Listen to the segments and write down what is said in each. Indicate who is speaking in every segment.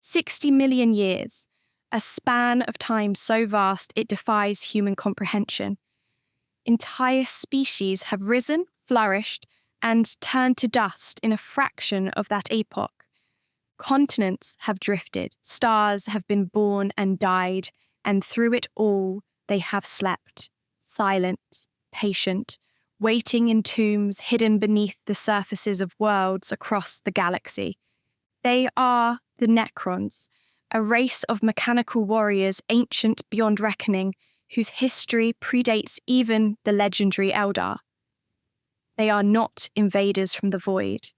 Speaker 1: 60 million years, a span of time so vast it defies human comprehension. Entire species have risen, flourished, and turned to dust in a fraction of that epoch. Continents have drifted, stars have been born and died, and through it all they have slept, silent, patient, waiting in tombs hidden beneath the surfaces of worlds across the galaxy. They are the Necrons, a race of mechanical warriors ancient beyond reckoning, whose history predates even the legendary Eldar. They are not invaders from the void.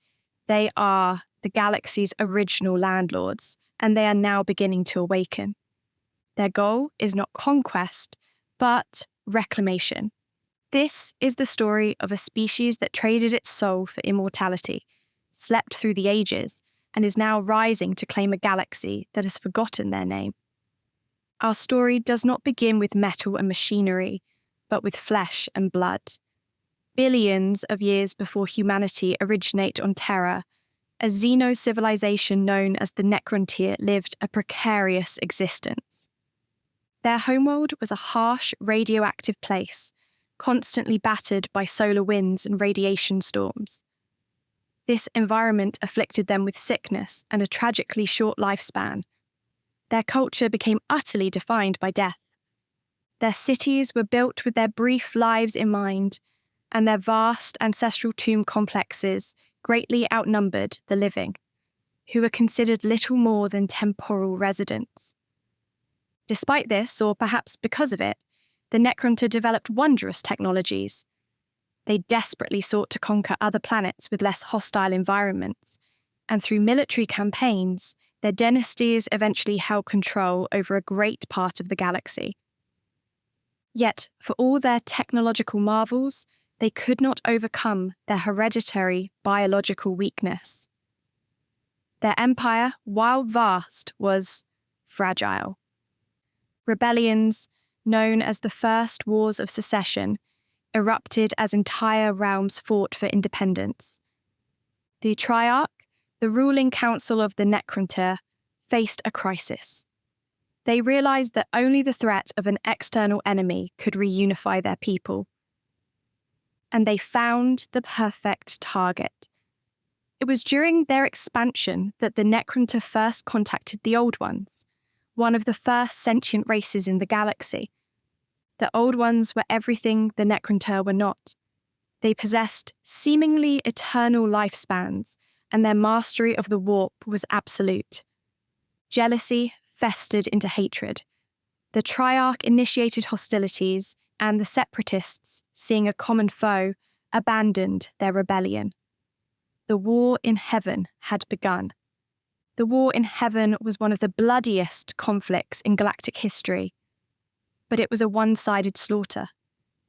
Speaker 1: They are the galaxy's original landlords, and they are now beginning to awaken. Their goal is not conquest, but reclamation. This is the story of a species that traded its soul for immortality, slept through the ages, and is now rising to claim a galaxy that has forgotten their name. Our story does not begin with metal and machinery, but with flesh and blood. Billions of years before humanity originate on Terra, a xeno-civilization known as the Necrontyr lived a precarious existence. Their homeworld was a harsh, radioactive place, constantly battered by solar winds and radiation storms. This environment afflicted them with sickness and a tragically short lifespan. Their culture became utterly defined by death. Their cities were built with their brief lives in mind, and their vast ancestral tomb complexes greatly outnumbered the living, who were considered little more than temporal residents. Despite this, or perhaps because of it, the Necrontyr developed wondrous technologies. They desperately sought to conquer other planets with less hostile environments, and through military campaigns, their dynasties eventually held control over a great part of the galaxy. Yet, for all their technological marvels, they could not overcome their hereditary biological weakness. Their empire, while vast, was fragile. Rebellions, known as the First Wars of Secession, erupted as entire realms fought for independence. The Triarch, the ruling council of the Necrontyr, faced a crisis. They realized that only the threat of an external enemy could reunify their people. And they found the perfect target. It was during their expansion that the Necrontyr first contacted the Old Ones, one of the first sentient races in the galaxy. The Old Ones were everything the Necrontyr were not. They possessed seemingly eternal lifespans, and their mastery of the warp was absolute. Jealousy festered into hatred. The Triarch initiated hostilities, and the Separatists, seeing a common foe, abandoned their rebellion. The war in heaven had begun. The war in heaven was one of the bloodiest conflicts in galactic history, but it was a one-sided slaughter.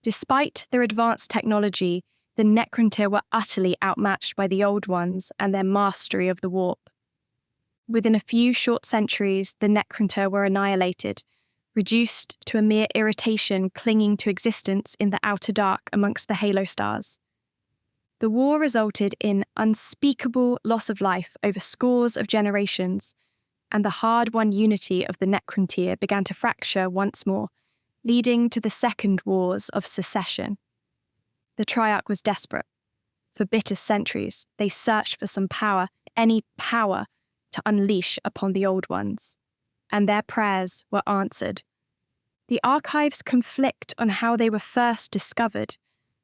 Speaker 1: Despite their advanced technology, the Necrontyr were utterly outmatched by the Old Ones and their mastery of the warp. Within a few short centuries, the Necrontyr were annihilated, reduced to a mere irritation clinging to existence in the outer dark amongst the halo stars. The war resulted in unspeakable loss of life over scores of generations, and the hard-won unity of the Necrontyr began to fracture once more, leading to the Second Wars of Secession. The Triarch was desperate. For bitter centuries, they searched for some power, any power, to unleash upon the Old Ones, and their prayers were answered. The archives conflict on how they were first discovered.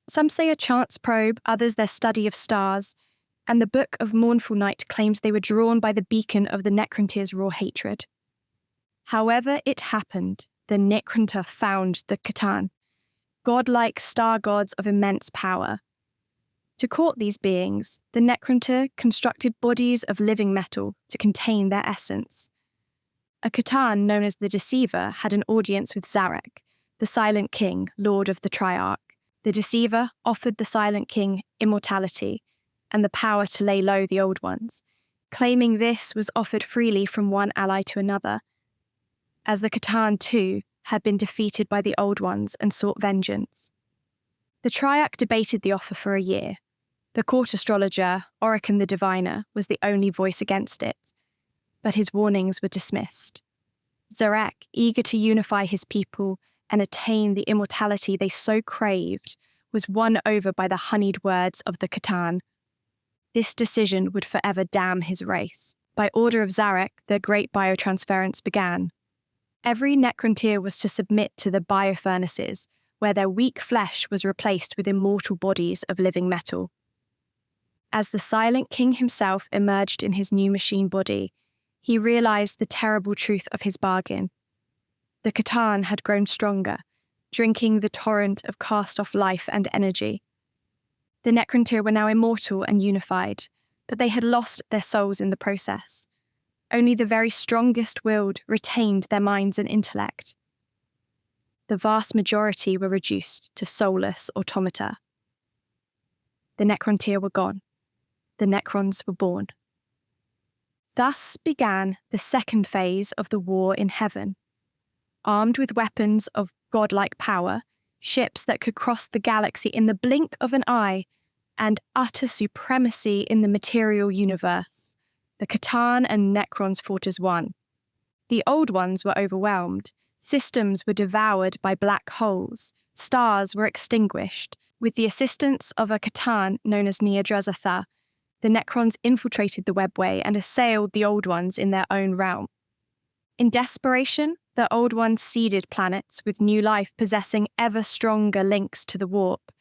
Speaker 1: Some say a chance probe, others their study of stars, and the Book of Mournful Night claims they were drawn by the beacon of the Necrontyr's raw hatred. However it happened, the Necrontyr found the C'tan, godlike star gods of immense power. To court these beings, the Necrontyr constructed bodies of living metal to contain their essence. A C'tan known as the Deceiver had an audience with Szarekh, the Silent King, Lord of the Triarch. The Deceiver offered the Silent King immortality and the power to lay low the Old Ones, claiming this was offered freely from one ally to another, as the C'tan too had been defeated by the Old Ones and sought vengeance. The Triarch debated the offer for a year. The court astrologer, Orrery the Diviner, was the only voice against it. but his warnings were dismissed. Szarekh, eager to unify his people and attain the immortality they so craved, was won over by the honeyed words of the C'tan. This decision would forever damn his race. By order of Szarekh, the great biotransference began. Every Necrontyr was to submit to the biofurnaces, where their weak flesh was replaced with immortal bodies of living metal. As the Silent King himself emerged in his new machine body, he realized the terrible truth of his bargain. The C'tan had grown stronger, drinking the torrent of cast-off life and energy. The Necrontyr were now immortal and unified, but they had lost their souls in the process. Only the very strongest-willed retained their minds and intellect. The vast majority were reduced to soulless automata. The Necrontyr were gone. The Necrons were born. Thus began the second phase of the war in heaven. Armed with weapons of godlike power, ships that could cross the galaxy in the blink of an eye, and utter supremacy in the material universe, the C'tan and Necrons fought as one. The Old Ones were overwhelmed. Systems were devoured by black holes. Stars were extinguished. With the assistance of a C'tan known as Neadrazatha, the Necrons infiltrated the webway and assailed the Old Ones in their own realm. In desperation, the Old Ones seeded planets with new life possessing ever stronger links to the warp,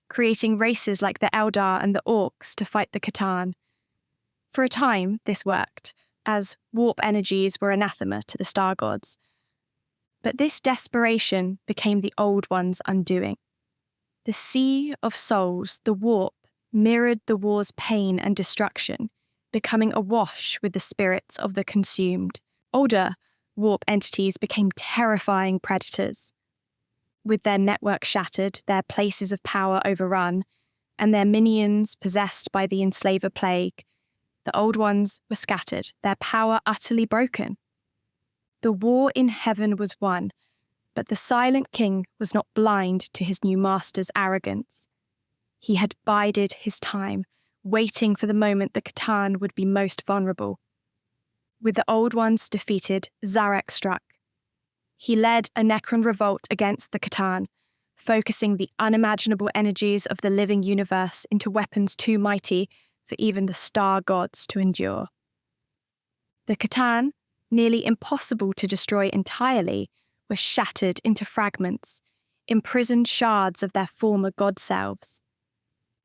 Speaker 1: creating races like the Eldar and the Orcs to fight the C'tan. For a time, this worked, as warp energies were anathema to the star gods. But this desperation became the Old Ones' undoing. The sea of souls, the warp, mirrored the war's pain and destruction, becoming awash with the spirits of the consumed. Older warp entities became terrifying predators. With their network shattered, their places of power overrun, and their minions possessed by the enslaver plague, the Old Ones were scattered, their power utterly broken. The war in heaven was won, but the Silent King was not blind to his new master's arrogance. He had bided his time, waiting for the moment the C'tan would be most vulnerable. With the Old Ones defeated, Szarekh struck. He led a Necron revolt against the C'tan, focusing the unimaginable energies of the living universe into weapons too mighty for even the star gods to endure. The C'tan, nearly impossible to destroy entirely, were shattered into fragments, imprisoned shards of their former god selves.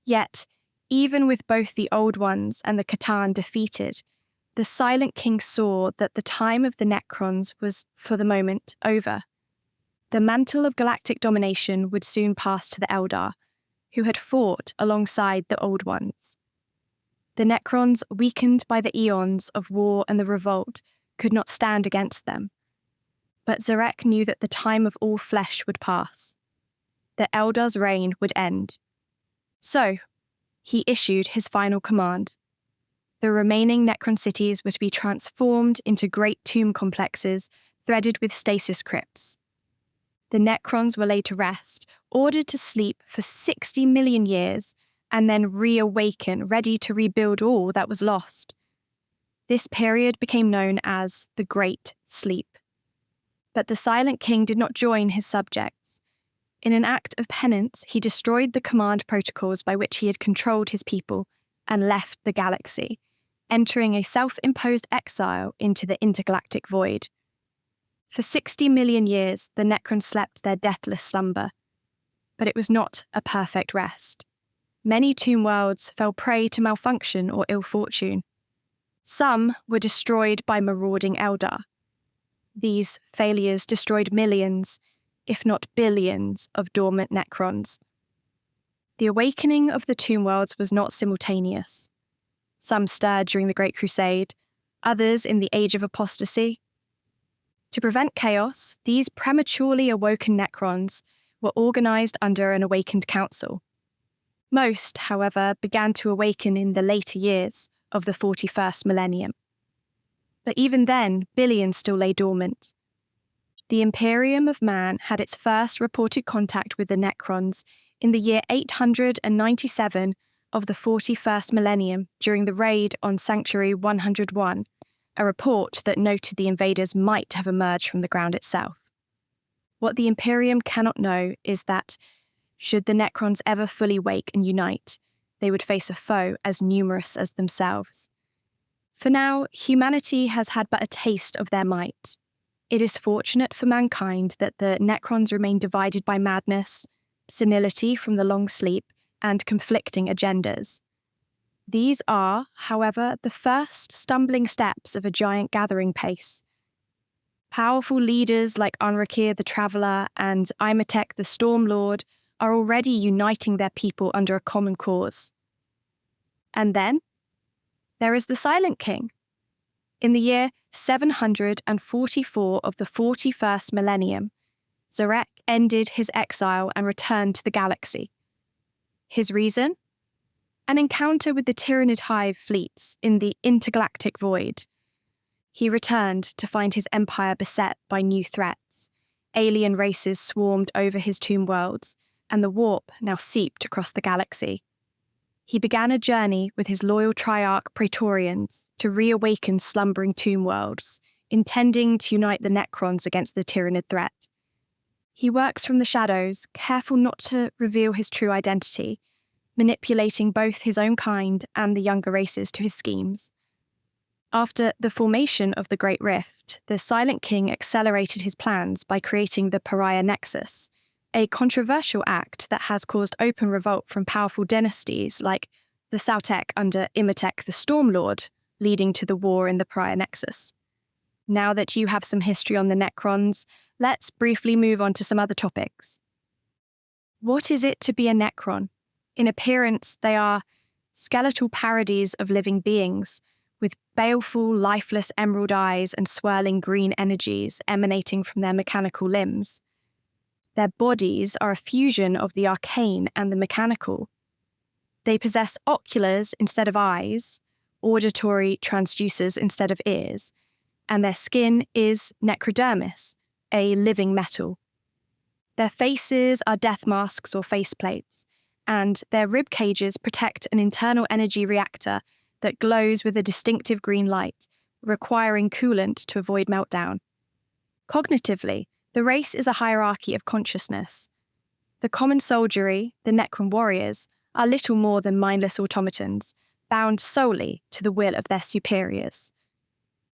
Speaker 1: Yet, even with both the Old Ones and the C'tan defeated, the Silent King saw that the time of the Necrons was, for the moment, over. The mantle of galactic domination would soon pass to the Eldar, who had fought alongside the Old Ones. The Necrons, weakened by the eons of war and the revolt, could not stand against them. But Szarekh knew that the time of all flesh would pass. The Eldar's reign would end. So, he issued his final command. The remaining Necron cities were to be transformed into great tomb complexes threaded with stasis crypts. The Necrons were laid to rest, ordered to sleep for 60 million years, and then reawaken, ready to rebuild all that was lost. This period became known as the Great Sleep. But the Silent King did not join his subjects. In an act of penance, he destroyed the command protocols by which he had controlled his people and left the galaxy, entering a self-imposed exile into the intergalactic void. For 60 million years, the Necrons slept their deathless slumber. But it was not a perfect rest. Many tomb worlds fell prey to malfunction or ill fortune. Some were destroyed by marauding Eldar. These failures destroyed millions, if not billions, of dormant Necrons. The awakening of the tomb worlds was not simultaneous. Some stirred during the Great Crusade, others in the Age of Apostasy. To prevent chaos, these prematurely awoken Necrons were organized under an awakened council. Most, however, began to awaken in the later years of the 41st millennium. But even then, billions still lay dormant. The Imperium of Man had its first reported contact with the Necrons in the year 897 of the 41st millennium during the raid on Sanctuary 101, a report that noted the invaders might have emerged from the ground itself. What the Imperium cannot know is that, should the Necrons ever fully wake and unite, they would face a foe as numerous as themselves. For now, humanity has had but a taste of their might. It is fortunate for mankind that the Necrons remain divided by madness, senility from the long sleep, and conflicting agendas. These are, however, the first stumbling steps of a giant gathering pace. Powerful leaders like Anrakir the Traveller and Imhotep the Stormlord are already uniting their people under a common cause. And then, there is the Silent King. In the year 744 of the 41st millennium, Szarekh ended his exile and returned to the galaxy. His reason? An encounter with the Tyranid Hive fleets in the intergalactic void. He returned to find his empire beset by new threats. Alien races swarmed over his tomb worlds, and the warp now seeped across the galaxy. He began a journey with his loyal Triarch Praetorians to reawaken slumbering tomb worlds, intending to unite the Necrons against the Tyranid threat. He works from the shadows, careful not to reveal his true identity, manipulating both his own kind and the younger races to his schemes. After the formation of the Great Rift, the Silent King accelerated his plans by creating the Pariah Nexus, a controversial act that has caused open revolt from powerful dynasties like the Szarekh under Imhotep the Stormlord, leading to the war in the Pariah Nexus. Now that you have some history on the Necrons, let's briefly move on to some other topics. What is it to be a Necron? In appearance, they are skeletal parodies of living beings, with baleful, lifeless emerald eyes and swirling green energies emanating from their mechanical limbs. Their bodies are a fusion of the arcane and the mechanical. They possess oculars instead of eyes, auditory transducers instead of ears, and their skin is necrodermis, a living metal. Their faces are death masks or faceplates, and their rib cages protect an internal energy reactor that glows with a distinctive green light, requiring coolant to avoid meltdown. Cognitively, the race is a hierarchy of consciousness. The common soldiery, the Necron warriors, are little more than mindless automatons, bound solely to the will of their superiors.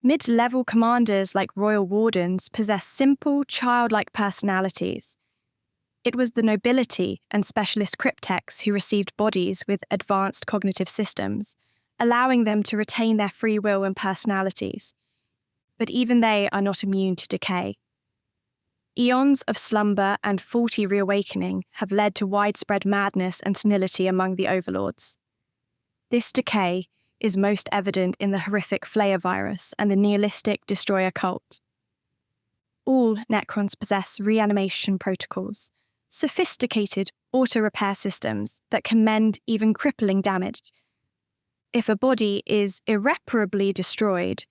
Speaker 1: Mid-level commanders like royal wardens possess simple, childlike personalities. It was the nobility and specialist cryptechs who received bodies with advanced cognitive systems, allowing them to retain their free will and personalities. But even they are not immune to decay. Eons of slumber and faulty reawakening have led to widespread madness and senility among the overlords. This decay is most evident in the horrific Flayer Virus and the nihilistic Destroyer cult. All Necrons possess reanimation protocols, sophisticated auto-repair systems that can mend even crippling damage. If a body is irreparably destroyed,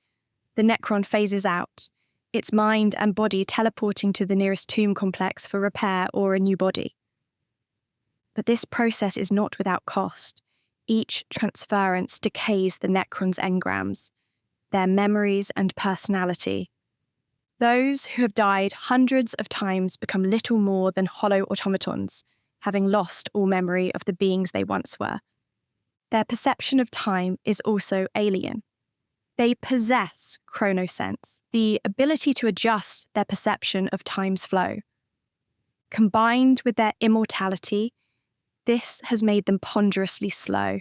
Speaker 1: the Necron phases out, its mind and body teleporting to the nearest tomb complex for repair or a new body. But this process is not without cost. Each transference decays the Necron's engrams, their memories and personality. Those who have died hundreds of times become little more than hollow automatons, having lost all memory of the beings they once were. Their perception of time is also alien. They possess chronosense, the ability to adjust their perception of time's flow. Combined with their immortality, this has made them ponderously slow.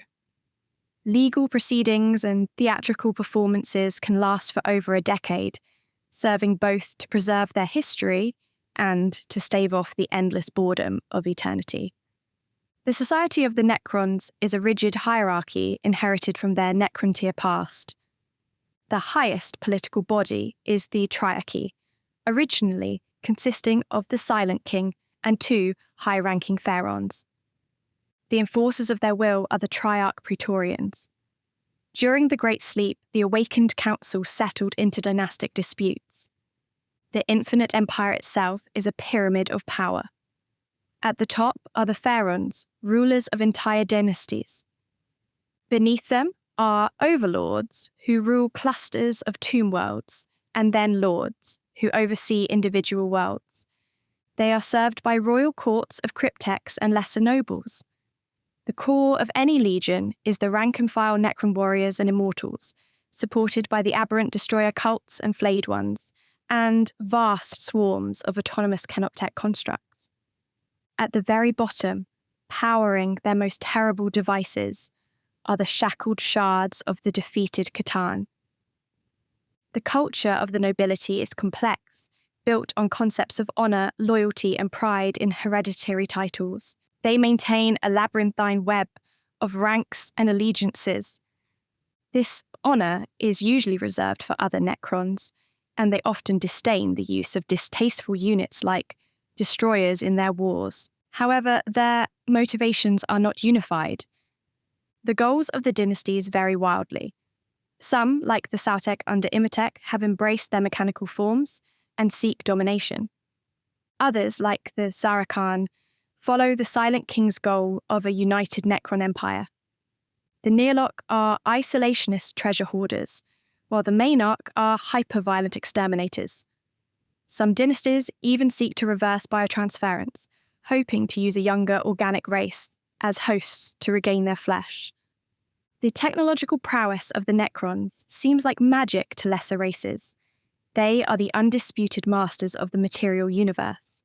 Speaker 1: Legal proceedings and theatrical performances can last for over a decade, serving both to preserve their history and to stave off the endless boredom of eternity. The Society of the Necrons is a rigid hierarchy inherited from their Necrontyr past. The highest political body is the Triarchy, originally consisting of the Silent King and 2 high-ranking pharaons. The enforcers of their will are the Triarch Praetorians. During the Great Sleep, the awakened council settled interdynastic disputes. The infinite empire itself is a pyramid of power. At the top are the pharaons, rulers of entire dynasties. Beneath them are overlords who rule clusters of tomb worlds, and then lords who oversee individual worlds. They are served by royal courts of cryptex and lesser nobles. The core of any legion is the rank-and-file Necron warriors and immortals, supported by the aberrant destroyer cults and flayed ones, and vast swarms of autonomous canoptech constructs. At the very bottom, powering their most terrible devices, are the shackled shards of the defeated Catan. The culture of the nobility is complex, built on concepts of honour, loyalty, and pride in hereditary titles. They maintain a labyrinthine web of ranks and allegiances. This honour is usually reserved for other Necrons, and they often disdain the use of distasteful units like destroyers in their wars. However, their motivations are not unified. The goals of the dynasties vary wildly. Some, like the Szarekh under Imhotep, have embraced their mechanical forms and seek domination. Others, like the Szarekh, follow the Silent King's goal of a united Necron empire. The Nearlock are isolationist treasure hoarders, while the Maynarch are hyper-violent exterminators. Some dynasties even seek to reverse biotransference, hoping to use a younger organic race as hosts to regain their flesh. The technological prowess of the Necrons seems like magic to lesser races. They are the undisputed masters of the material universe.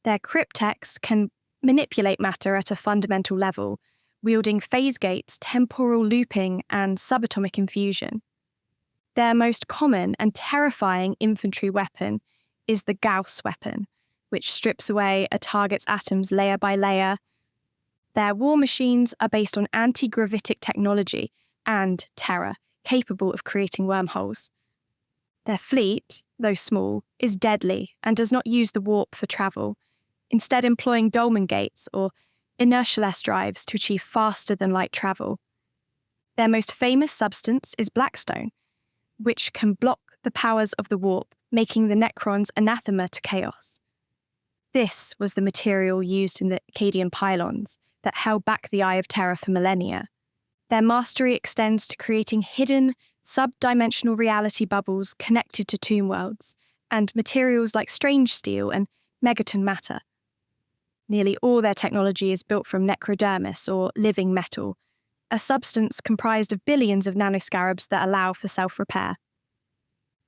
Speaker 1: Their cryptex can manipulate matter at a fundamental level, wielding phase gates, temporal looping, and subatomic infusion. Their most common and terrifying infantry weapon is the Gauss weapon, which strips away a target's atoms layer by layer. Their war machines are based on anti-gravitic technology and terror, capable of creating wormholes. Their fleet, though small, is deadly and does not use the warp for travel, instead employing dolmen gates or inertialess drives to achieve faster-than-light travel. Their most famous substance is Blackstone, which can block the powers of the warp, making the Necrons anathema to chaos. This was the material used in the Akkadian pylons that held back the Eye of Terror for millennia. Their mastery extends to creating hidden, sub-dimensional reality bubbles connected to tomb worlds, and materials like strange steel and megaton matter. Nearly all their technology is built from necrodermis, or living metal, a substance comprised of billions of nanoscarabs that allow for self-repair.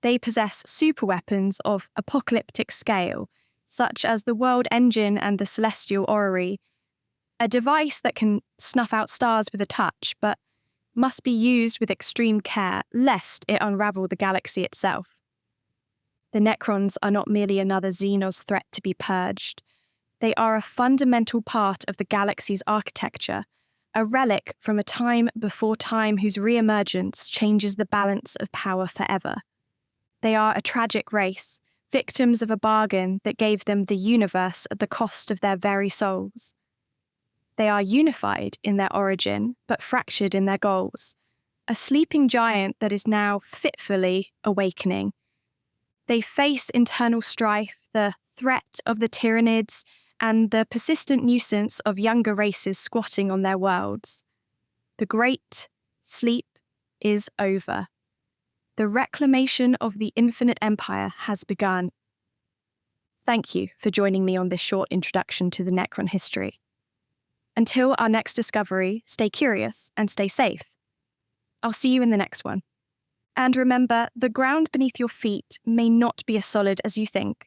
Speaker 1: They possess superweapons of apocalyptic scale, such as the World Engine and the Celestial Orrery, a device that can snuff out stars with a touch, but must be used with extreme care, lest it unravel the galaxy itself. The Necrons are not merely another Xenos threat to be purged. They are a fundamental part of the galaxy's architecture, a relic from a time before time whose re-emergence changes the balance of power forever. They are a tragic race, victims of a bargain that gave them the universe at the cost of their very souls. They are unified in their origin, but fractured in their goals, a sleeping giant that is now fitfully awakening. They face internal strife, the threat of the Tyranids, and the persistent nuisance of younger races squatting on their worlds. The great sleep is over. The reclamation of the infinite empire has begun. Thank you for joining me on this short introduction to the Necron history. Until our next discovery, stay curious and stay safe. I'll see you in the next one. And remember, the ground beneath your feet may not be as solid as you think.